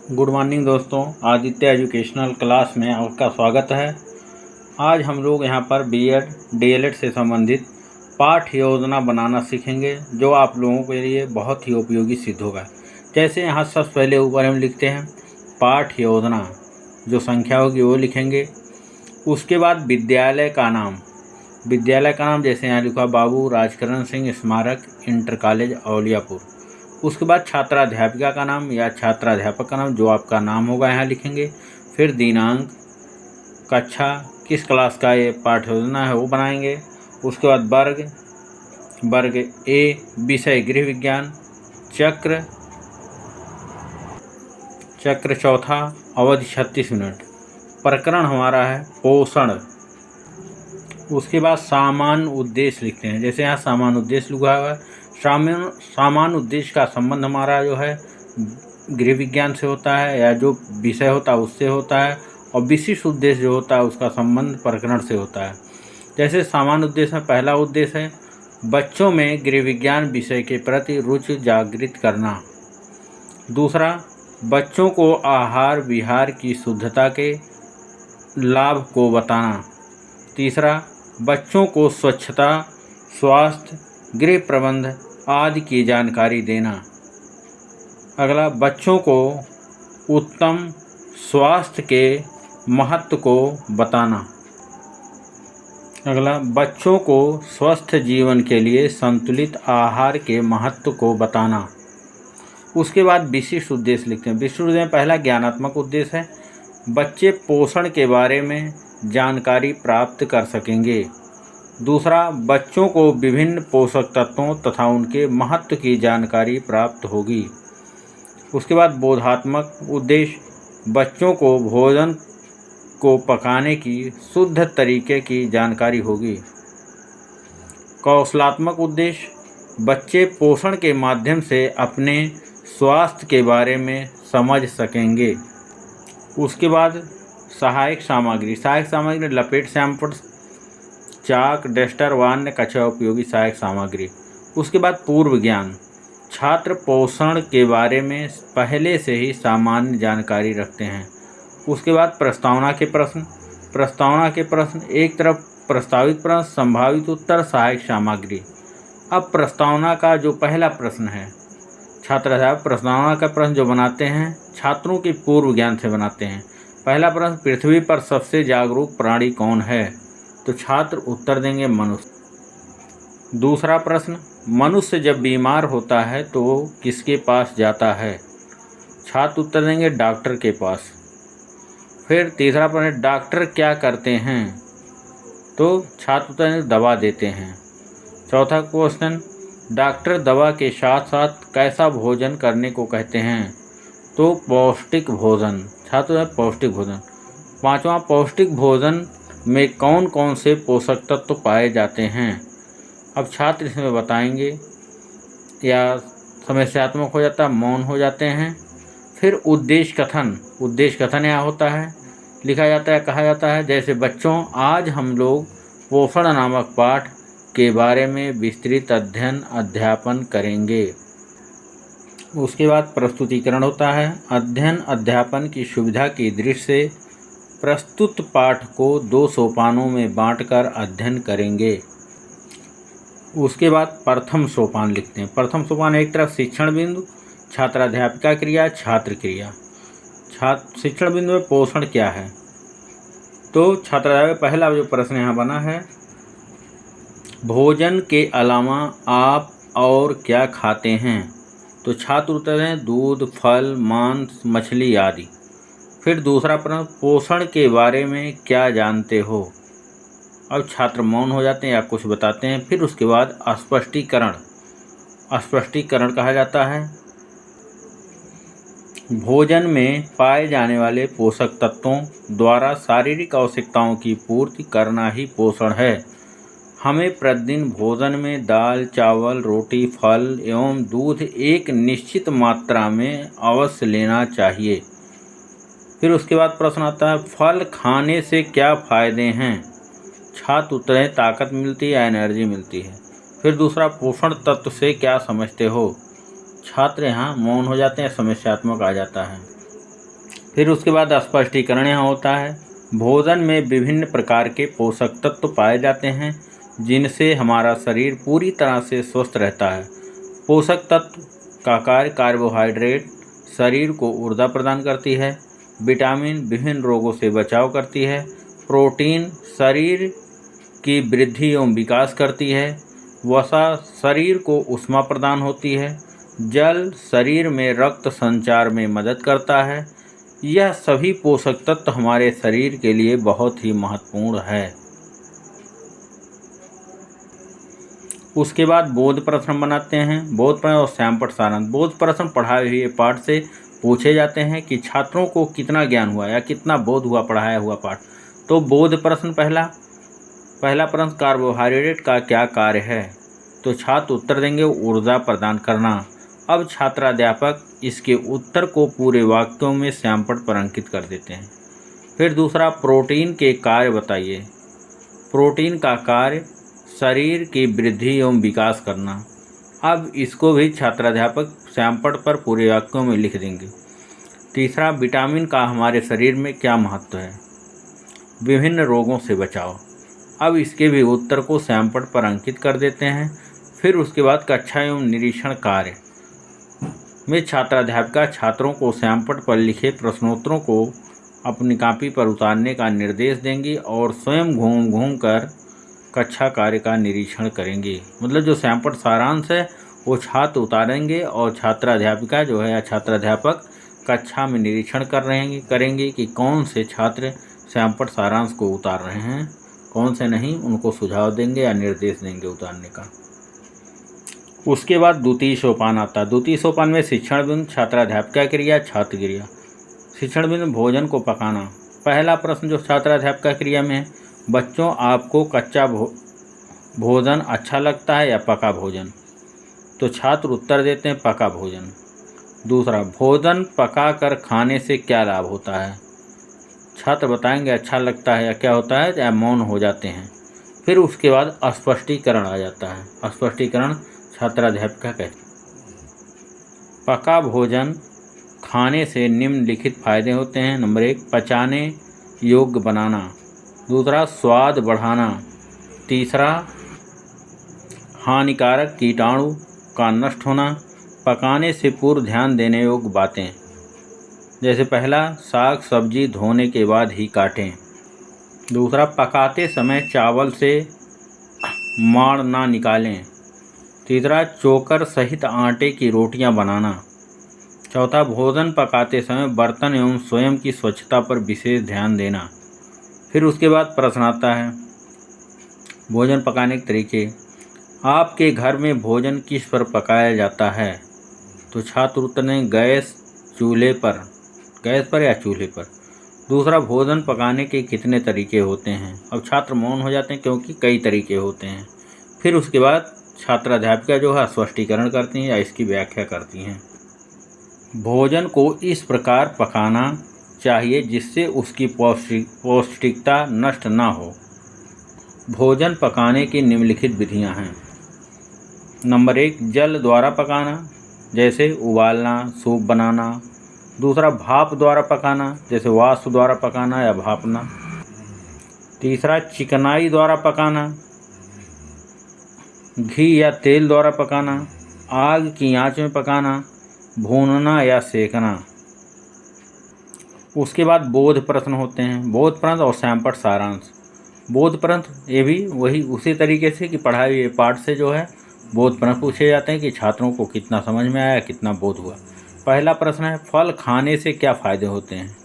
Good morning दोस्तों, Aditya educational class में आपका स्वागत है। आज हम लोग यहाँ पर बीएड डीएलएड से संबंधित पाठ योजना बनाना सीखेंगे, जो आप लोगों के लिए बहुत ही उपयोगी सिद्ध होगा। जैसे यहाँ सबसे पहले ऊपर हम लिखते हैं पाठ योजना, जो संख्या होगी वो लिखेंगे। उसके बाद विद्यालय का नाम जैसे यहाँ लिखा बाबू राजकरण सिंह स्मारक इंटर कॉलेज औलियापुर। उसके बाद छात्राध्यापिका का नाम या छात्राध्यापक का नाम, जो आपका नाम होगा यहाँ लिखेंगे। फिर दिनांक, कक्षा, किस क्लास का ये पाठ योजना है वो बनाएंगे। उसके बाद वर्ग ए, विषय गृह विज्ञान, चक्र चौथा, अवधि 36 मिनट। प्रकरण हमारा है पोषण। उसके बाद सामान्य उद्देश्य लिखते हैं। जैसे यहाँ सामान्य उद्देश्य लिखा हुआ है। सामान्य उद्देश्य का संबंध हमारा जो है गृह विज्ञान से होता है, या जो विषय होता है उससे होता है, और विशिष्ट उद्देश्य जो होता है उसका संबंध प्रकरण से होता है। जैसे सामान्य उद्देश्य में पहला उद्देश्य है बच्चों में गृह विज्ञान विषय के प्रति रुचि जागृत करना। दूसरा, बच्चों को आहार विहार की शुद्धता के लाभ को बताना। तीसरा, बच्चों को स्वच्छता, स्वास्थ्य, गृह प्रबंध आदि की जानकारी देना। अगला, बच्चों को उत्तम स्वास्थ्य के महत्व को बताना। अगला, बच्चों को स्वस्थ जीवन के लिए संतुलित आहार के महत्व को बताना। उसके बाद विशिष्ट उद्देश्य लिखते हैं। विशिष्ट उद्देश्य में पहला ज्ञानात्मक उद्देश्य है बच्चे पोषण के बारे में जानकारी प्राप्त कर सकेंगे। दूसरा, बच्चों को विभिन्न पोषक तत्वों तथा उनके महत्व की जानकारी प्राप्त होगी। उसके बाद बोधात्मक उद्देश्य बच्चों को भोजन को पकाने की शुद्ध तरीके की जानकारी होगी। कौशलात्मक उद्देश्य बच्चे पोषण के माध्यम से अपने स्वास्थ्य के बारे में समझ सकेंगे। उसके बाद सहायक सामग्री लपेट सैंपल, चाक, डस्टर, वान्य, कक्षा उपयोगी सहायक सामग्री। उसके बाद पूर्व ज्ञान, छात्र पोषण के बारे में पहले से ही सामान्य जानकारी रखते हैं। उसके बाद प्रस्तावना के प्रश्न, एक तरफ प्रस्तावित प्रश्न, संभावित उत्तर, सहायक सामग्री। अब प्रस्तावना का जो पहला प्रश्न है, छात्राध्यापक प्रस्तावना का प्रश्न जो बनाते हैं छात्रों के पूर्व ज्ञान से बनाते हैं। पहला प्रश्न, पृथ्वी पर सबसे जागरूक प्राणी कौन है? तो छात्र उत्तर देंगे मनुष्य। दूसरा प्रश्न, मनुष्य जब बीमार होता है तो वो किसके पास जाता है? छात्र उत्तर देंगे डॉक्टर के पास। फिर तीसरा प्रश्न, डॉक्टर क्या करते हैं? तो छात्र उत्तर देंगे दवा देते हैं। चौथा क्वेश्चन, डॉक्टर दवा के साथ साथ कैसा भोजन करने को कहते हैं? तो पौष्टिक भोजन। छात्र पौष्टिक भोजन। पांचवा, पौष्टिक भोजन में कौन कौन से पोषक तत्व पाए जाते हैं? अब छात्र इसमें बताएंगे, या समस्यात्मक हो जाता है, मौन हो जाते हैं। फिर उद्देश्य कथन यहाँ होता है, लिखा जाता है, कहा जाता है, जैसे बच्चों आज हम लोग पोषण नामक पाठ के बारे में विस्तृत अध्यापन करेंगे। उसके बाद प्रस्तुतिकरण होता है, अध्यापन की सुविधा की दृष्टि से प्रस्तुत पाठ को 2 सोपानों में बांटकर अध्ययन करेंगे। उसके बाद प्रथम सोपान लिखते हैं। प्रथम सोपान एक तरफ शिक्षण बिंदु, छात्राध्यापिका क्रिया, छात्र क्रिया। शिक्षण बिंदु में पोषण क्या है? तो छात्राध्यापिका पहला जो प्रश्न यहाँ बना है, भोजन के अलावा आप और क्या खाते हैं? तो छात्र उत्तर दें दूध, फल, मांस, मछली आदि। फिर दूसरा प्रश्न, पोषण के बारे में क्या जानते हो? अब छात्र मौन हो जाते हैं या कुछ बताते हैं। फिर उसके बाद स्पष्टीकरण कहा जाता है, भोजन में पाए जाने वाले पोषक तत्वों द्वारा शारीरिक आवश्यकताओं की पूर्ति करना ही पोषण है। हमें प्रतिदिन भोजन में दाल, चावल, रोटी, फल एवं दूध एक निश्चित मात्रा में अवश्य लेना चाहिए। फिर उसके बाद प्रश्न आता है, फल खाने से क्या फायदे हैं? छात्र उत्तर दें ताकत मिलती है, एनर्जी मिलती है। फिर दूसरा, पोषण तत्व से क्या समझते हो? छात्र यहाँ मौन हो जाते हैं, समस्यात्मक आ जाता है। फिर उसके बाद स्पष्टीकरण यहाँ होता है। भोजन में विभिन्न प्रकार के पोषक तत्व पाए जाते हैं जिनसे हमारा शरीर पूरी तरह से स्वस्थ रहता है। पोषक तत्व का कार्य कार्बोहाइड्रेट शरीर को ऊर्जा प्रदान करती है। विटामिन विभिन्न रोगों से बचाव करती है। प्रोटीन शरीर की वृद्धि एवं विकास करती है। वसा शरीर को ऊष्मा प्रदान होती है। जल शरीर में रक्त संचार में मदद करता है। यह सभी पोषक तत्व हमारे शरीर के लिए बहुत ही महत्वपूर्ण है। उसके बाद बोध प्रश्न बनाते हैं। बोध प्रश्न और सैंपट सारांश। बोध प्रश्न पढ़ाए हुए पाठ से पूछे जाते हैं कि छात्रों को कितना ज्ञान हुआ या कितना बोध हुआ पढ़ाया हुआ पाठ। तो बोध प्रश्न पहला प्रश्न, कार्बोहाइड्रेट का क्या कार्य है? तो छात्र उत्तर देंगे ऊर्जा प्रदान करना। अब छात्राध्यापक इसके उत्तर को पूरे वाक्यों में सैंपट पर अंकित कर देते हैं। फिर दूसरा, प्रोटीन के कार्य बताइए। प्रोटीन का कार्य शरीर की वृद्धि एवं विकास करना। अब इसको भी छात्राध्यापक सैंपट पर पूरे वाक्यों में लिख देंगे। तीसरा, विटामिन का हमारे शरीर में क्या महत्व है? विभिन्न रोगों से बचाव। अब इसके भी उत्तर को सैंपट पर अंकित कर देते हैं। फिर उसके बाद कक्षा एवं निरीक्षण कार्य में छात्राध्यापिका छात्रों को सैंपट पर लिखे प्रश्नोत्तरों को अपनी कॉपी पर उतारने का निर्देश देंगी और स्वयं घूम घूम कर कक्षा कार्य का निरीक्षण करेंगे। मतलब जो सैंपट सारांश है वो छात्र उतारेंगे और छात्राध्यापिका जो है या छात्राध्यापक कक्षा में निरीक्षण करेंगे कि कौन से छात्र सैंपट सारांश को उतार रहे हैं, कौन से नहीं, उनको सुझाव देंगे या निर्देश देंगे उतारने का। उसके बाद द्वितीय सोपान आता है। द्वितीय सोपान में शिक्षण बिंदु, छात्राध्यापिका क्रिया, छात्र क्रिया। शिक्षण बिंदु, भोजन को पकाना। पहला प्रश्न जो छात्राध्यापिका क्रिया में है, बच्चों आपको कच्चा भोजन अच्छा लगता है या पका भोजन? तो छात्र उत्तर देते हैं पका भोजन। दूसरा, भोजन पका कर खाने से क्या लाभ होता है? छात्र बताएंगे अच्छा लगता है या क्या होता है, या मौन हो जाते हैं। फिर उसके बाद स्पष्टीकरण आ जाता है। स्पष्टीकरण छात्राध्यापिका कहते हैं पका भोजन खाने से निम्नलिखित फायदे होते हैं। नंबर 1, पचाने योग्य बनाना। दूसरा, स्वाद बढ़ाना। तीसरा, हानिकारक कीटाणु का नष्ट होना। पकाने से पूर्व ध्यान देने योग्य बातें, जैसे पहला, साग सब्जी धोने के बाद ही काटें। दूसरा, पकाते समय चावल से माड़ ना निकालें। तीसरा, चोकर सहित आटे की रोटियां बनाना। चौथा, भोजन पकाते समय बर्तन एवं स्वयं की स्वच्छता पर विशेष ध्यान देना। फिर उसके बाद प्रश्न आता है भोजन पकाने के तरीके। आपके घर में भोजन किस पर पकाया जाता है? तो छात्र उत्तर दें गैस पर या चूल्हे पर। दूसरा, भोजन पकाने के कितने तरीके होते हैं? अब छात्र मौन हो जाते हैं क्योंकि कई तरीके होते हैं। फिर उसके बाद छात्राध्यापिका जो है स्पष्टीकरण करती हैं या इसकी व्याख्या करती हैं। भोजन को इस प्रकार पकाना चाहिए जिससे उसकी पौष्टिकता नष्ट ना हो। भोजन पकाने की निम्नलिखित विधियां हैं। नंबर 1, जल द्वारा पकाना, जैसे उबालना, सूप बनाना। दूसरा, भाप द्वारा पकाना, जैसे वाष्प द्वारा पकाना या भापना। तीसरा, चिकनाई द्वारा पकाना, घी या तेल द्वारा पकाना, आग की आंच में पकाना, भूनना या सेकना। उसके बाद बोध प्रश्न होते हैं। बोध प्रश्न और सैंपट सारांश। बोध प्रश्न ये भी वही उसी तरीके से कि पढ़ाए हुए पाठ से जो है बोध प्रश्न पूछे जाते हैं कि छात्रों को कितना समझ में आया, कितना बोध हुआ। पहला प्रश्न है फल खाने से क्या फ़ायदे होते हैं?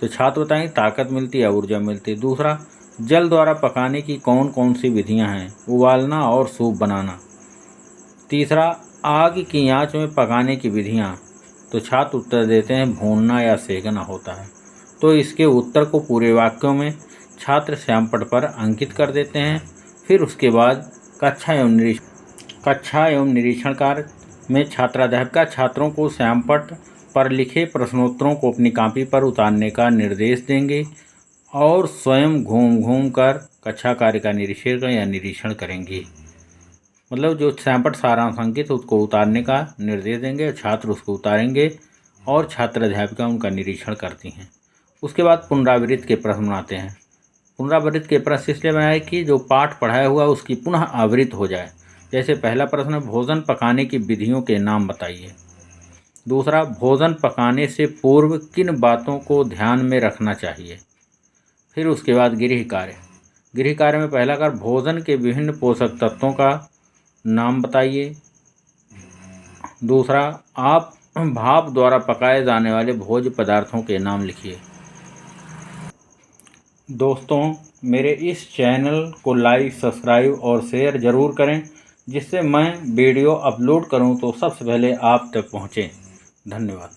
तो छात्र बताएंगे ताकत मिलती है, ऊर्जा मिलती है। दूसरा, जल द्वारा पकाने की कौन कौन सी विधियां हैं? उबालना और सूप बनाना। तीसरा, आग की आंच में पकाने की विधियां। तो छात्र उत्तर देते हैं भूनना या सेकना होता है। तो इसके उत्तर को पूरे वाक्यों में छात्र सैंपट पर अंकित कर देते हैं। फिर उसके बाद कक्षा एवं निरीक्षण कार्य में छात्राध्यापिका छात्रों को सैंपट पर लिखे प्रश्नोत्तरों को अपनी कॉपी पर उतारने का निर्देश देंगे और स्वयं घूम घूम कर कक्षा कार्य का निरीक्षण करेंगी। मतलब जो सैंपट सारांश अंकित उसको उतारने का निर्देश देंगे, छात्र उसको उतारेंगे और छात्राध्यापिका उनका निरीक्षण करती हैं। उसके बाद पुनरावृत्ति के प्रश्न बनाते हैं। पुनरावृत्ति के प्रश्न इसलिए बनाए कि जो पाठ पढ़ाया हुआ उसकी पुनः आवृत्ति हो जाए। जैसे पहला प्रश्न है, भोजन पकाने की विधियों के नाम बताइए। दूसरा, भोजन पकाने से पूर्व किन बातों को ध्यान में रखना चाहिए। फिर उसके बाद गृह कार्य। गृह कार्य में पहला कार्य, भोजन के विभिन्न पोषक तत्वों का नाम बताइए। दूसरा, आप भाप द्वारा पकाए जाने वाले भोज्य पदार्थों के नाम लिखिए। दोस्तों, मेरे इस चैनल को लाइक, सब्सक्राइब और शेयर ज़रूर करें, जिससे मैं वीडियो अपलोड करूं तो सबसे पहले आप तक पहुंचे। धन्यवाद।